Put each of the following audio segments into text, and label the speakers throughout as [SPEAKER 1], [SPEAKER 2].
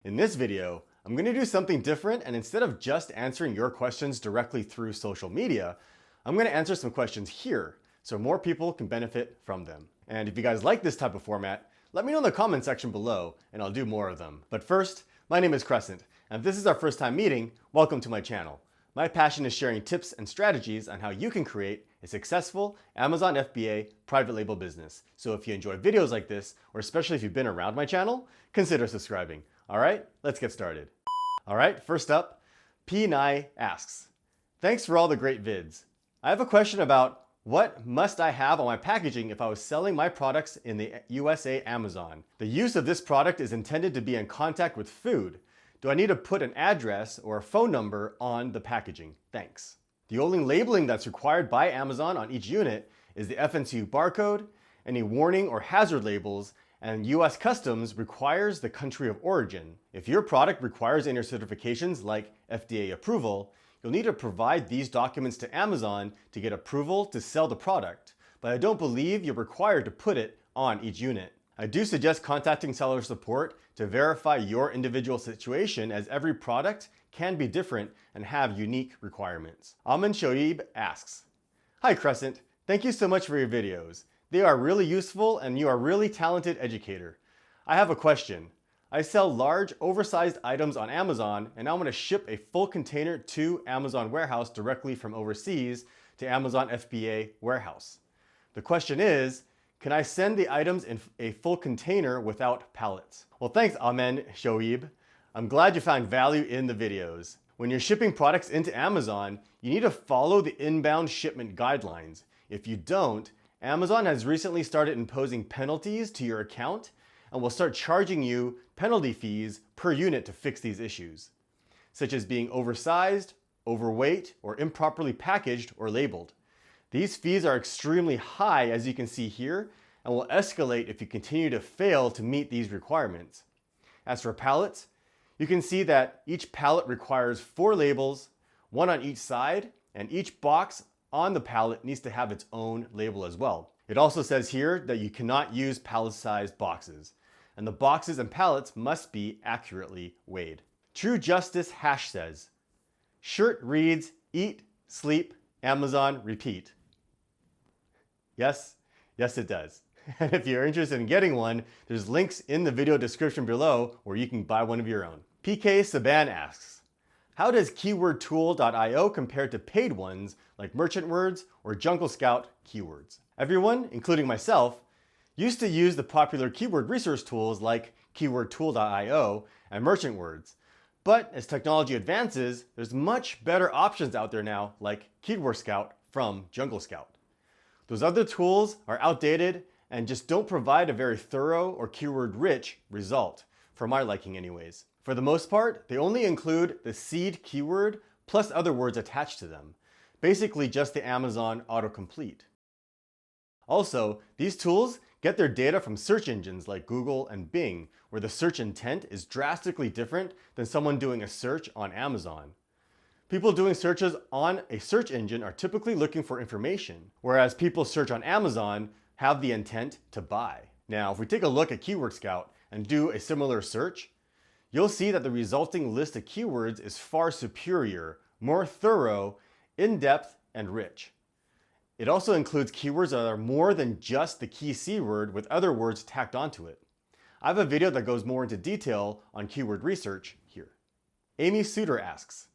[SPEAKER 1] In this video, I'm going to do something different, and instead of just answering your questions directly through social media, I'm going to answer some questions here so more people can benefit from them. And if you guys like this type of format, let me know in the comment section below and I'll do more of them. But first, my name is Crescent, and if this is our first time meeting, welcome to my channel. My passion is sharing tips and strategies on how you can create a successful Amazon FBA private label business. So if you enjoy videos like this, or especially if you've been around my channel, consider subscribing. All right, let's get started. All right, first up, P9 asks, thanks for all the great vids. I have a question about what must I have on my packaging if I was selling my products in the USA Amazon? The use of this product is intended to be in contact with food. Do I need to put an address or a phone number on the packaging? Thanks. The only labeling that's required by Amazon on each unit is the FNCU barcode, any warning or hazard labels, and US Customs requires the country of origin. If your product requires any certifications like FDA approval, you'll need to provide these documents to Amazon to get approval to sell the product, but I don't believe you're required to put it on each unit. I do suggest contacting seller support to verify your individual situation, as every product can be different and have unique requirements. Amin Shoaib asks, hi Crescent, thank you so much for your videos. They are really useful and you are a really talented educator. I have a question. I sell large, oversized items on Amazon, and I want to ship a full container to Amazon warehouse directly from overseas to Amazon FBA warehouse. The question is, can I send the items in a full container without pallets? Well, thanks Amin Shoaib. I'm glad you found value in the videos. When you're shipping products into Amazon, you need to follow the inbound shipment guidelines. If you don't, Amazon has recently started imposing penalties to your account and will start charging you penalty fees per unit to fix these issues, such as being oversized, overweight, or improperly packaged or labeled. These fees are extremely high, as you can see here, and will escalate if you continue to fail to meet these requirements. As for pallets, you can see that each pallet requires 4 labels, 1 on each side, and each box on the pallet needs to have its own label as well. It also says here that you cannot use pallet-sized boxes, and the boxes and pallets must be accurately weighed. True Justice Hash says, shirt reads, eat, sleep, Amazon, repeat. Yes, it does. And if you're interested in getting one, there's links in the video description below where you can buy one of your own. PK Saban asks, how does keywordtool.io compare to paid ones like Merchant Words or Jungle Scout keywords? Everyone, including myself, used to use the popular keyword research tools like keywordtool.io and Merchant Words. But as technology advances, there's much better options out there now, like Keyword Scout from Jungle Scout. Those other tools are outdated and just don't provide a very thorough or keyword-rich result, for my liking anyways. For the most part, they only include the seed keyword plus other words attached to them, basically just the Amazon autocomplete. Also, these tools get their data from search engines like Google and Bing, where the search intent is drastically different than someone doing a search on Amazon. People doing searches on a search engine are typically looking for information, whereas people search on Amazon have the intent to buy. Now, if we take a look at Keyword Scout and do a similar search, you'll see that the resulting list of keywords is far superior, more thorough, in-depth, and rich. It also includes keywords that are more than just the key C word with other words tacked onto it. I have a video that goes more into detail on keyword research here. Amy Suter asks,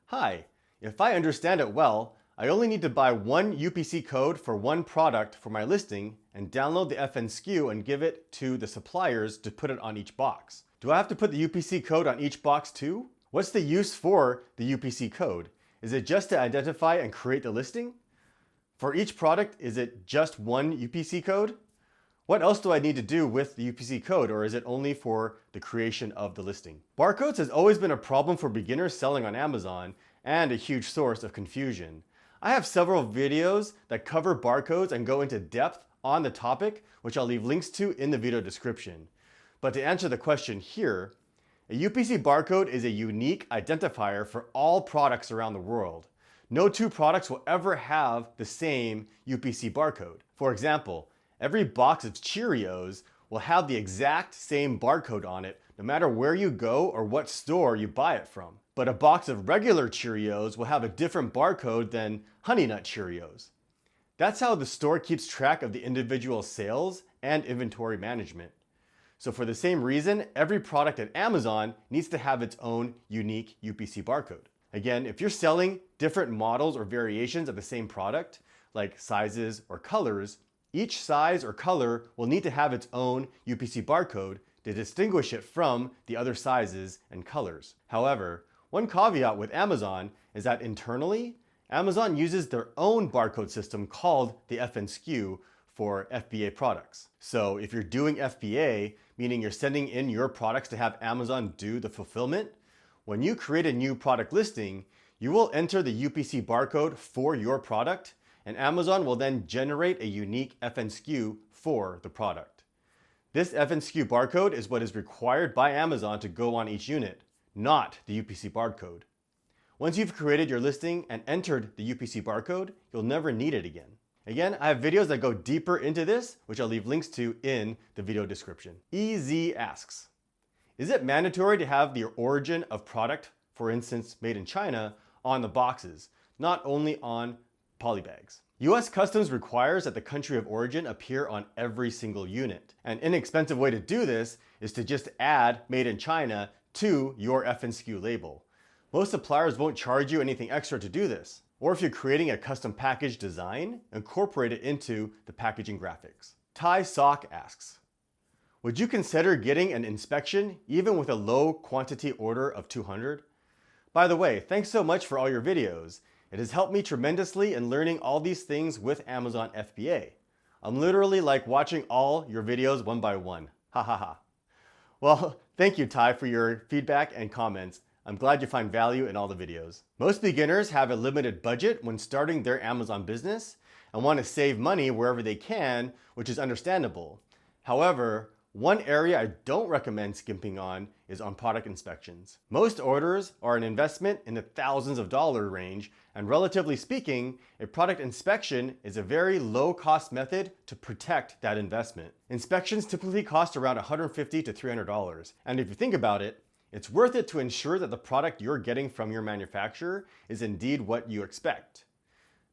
[SPEAKER 1] hi, if I understand it well, I only need to buy one UPC code for one product for my listing and download the FNCU and give it to the suppliers to put it on each box. Do I have to put the UPC code on each box too? What's the use for the UPC code? Is it just to identify and create the listing? For each product, is it just one UPC code? What else do I need to do with the UPC code, or is it only for the creation of the listing? Barcodes has always been a problem for beginners selling on Amazon and a huge source of confusion. I have several videos that cover barcodes and go into depth on the topic, which I'll leave links to in the video description. But to answer the question here, a UPC barcode is a unique identifier for all products around the world. No two products will ever have the same UPC barcode. For example, every box of Cheerios will have the exact same barcode on it, no no matter where you go or what store you buy it from. But a box of regular Cheerios will have a different barcode than Honey Nut Cheerios. That's how the store keeps track of the individual sales and inventory management. So for the same reason, every product at Amazon needs to have its own unique UPC barcode. Again, if you're selling different models or variations of the same product, like sizes or colors, each size or color will need to have its own UPC barcode to distinguish it from the other sizes and colors. However, one caveat with Amazon is that internally, Amazon uses their own barcode system called the FNSKU for FBA products. So if you're doing FBA, meaning you're sending in your products to have Amazon do the fulfillment, when you create a new product listing, you will enter the UPC barcode for your product, and Amazon will then generate a unique FNSKU for the product. This FNSKU barcode is what is required by Amazon to go on each unit, not the UPC barcode. Once you've created your listing and entered the UPC barcode, you'll never need it again. Again, I have videos that go deeper into this, which I'll leave links to in the video description. EZ asks, is it mandatory to have the origin of product, for instance, made in China, on the boxes, not only on polybags? US Customs requires that the country of origin appear on every single unit. An inexpensive way to do this is to just add Made in China to your FNSKU label. Most suppliers won't charge you anything extra to do this. Or if you're creating a custom package design, incorporate it into the packaging graphics. Thai Sock asks, would you consider getting an inspection even with a low quantity order of 200? By the way, thanks so much for all your videos. It has helped me tremendously in learning all these things with Amazon FBA. I'm literally like watching all your videos one by one. Ha ha ha. Well, thank you, Ty, for your feedback and comments. I'm glad you find value in all the videos. Most beginners have a limited budget when starting their Amazon business and want to save money wherever they can, which is understandable. However, one area I don't recommend skimping on is on product inspections. Most orders are an investment in the thousands of dollars range, and relatively speaking, a product inspection is a very low-cost method to protect that investment. Inspections typically cost around $150 to $300, and if you think about it, it's worth it to ensure that the product you're getting from your manufacturer is indeed what you expect.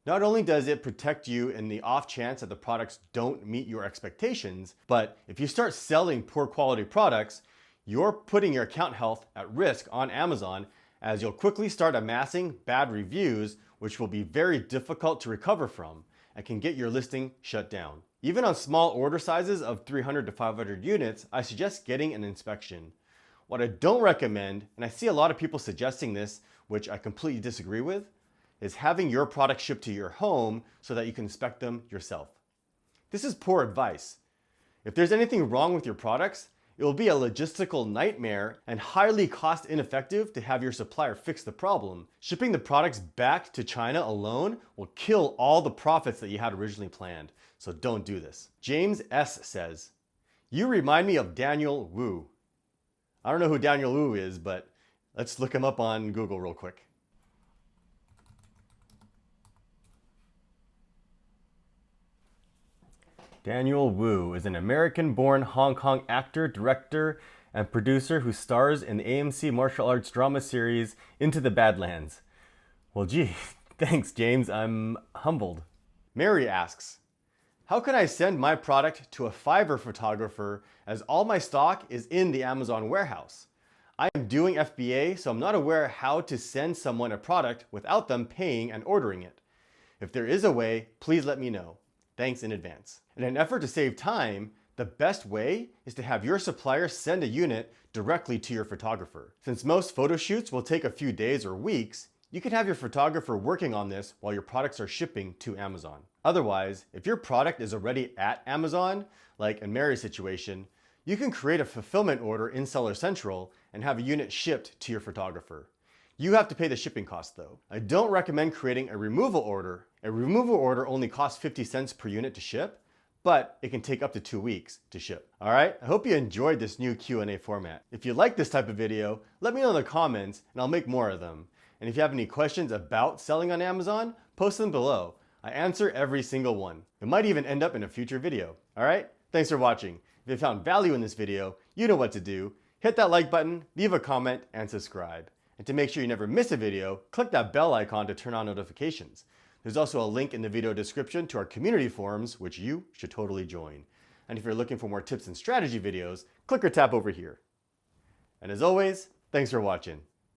[SPEAKER 1] Not only does it protect you in the off chance that the products don't meet your expectations, but if you start selling poor quality products, you're putting your account health at risk on Amazon, as you'll quickly start amassing bad reviews, which will be very difficult to recover from and can get your listing shut down. Even on small order sizes of 300 to 500 units, I suggest getting an inspection. What I don't recommend, and I see a lot of people suggesting this, which I completely disagree with, is having your product shipped to your home so that you can inspect them yourself. This is poor advice. If there's anything wrong with your products, it will be a logistical nightmare and highly cost ineffective to have your supplier fix the problem. Shipping the products back to China alone will kill all the profits that you had originally planned, so don't do this. James S. says, you remind me of Daniel Wu. I don't know who Daniel Wu is, but let's look him up on Google real quick. Daniel Wu is an American-born Hong Kong actor, director, and producer who stars in the AMC martial arts drama series Into the Badlands. Well, gee, thanks, James. I'm humbled. Mary asks, how can I send my product to a Fiverr photographer as all my stock is in the Amazon warehouse? I am doing FBA, so I'm not aware how to send someone a product without them paying and ordering it. If there is a way, please let me know. Thanks in advance. In an effort to save time, the best way is to have your supplier send a unit directly to your photographer. Since most photo shoots will take a few days or weeks, you can have your photographer working on this while your products are shipping to Amazon. Otherwise, if your product is already at Amazon, like in Mary's situation, you can create a fulfillment order in Seller Central and have a unit shipped to your photographer. You have to pay the shipping cost though. I don't recommend creating a removal order. A removal order only costs 50 cents per unit to ship, but it can take up to 2 weeks to ship. All right, I hope you enjoyed this new Q&A format. If you like this type of video, let me know in the comments and I'll make more of them. And if you have any questions about selling on Amazon, post them below. I answer every single one. It might even end up in a future video. All right, thanks for watching. If you found value in this video, you know what to do. Hit that like button, leave a comment, and subscribe. And to make sure you never miss a video, click that bell icon to turn on notifications. There's also a link in the video description to our community forums, which you should totally join. And if you're looking for more tips and strategy videos, click or tap over here. And as always, thanks for watching.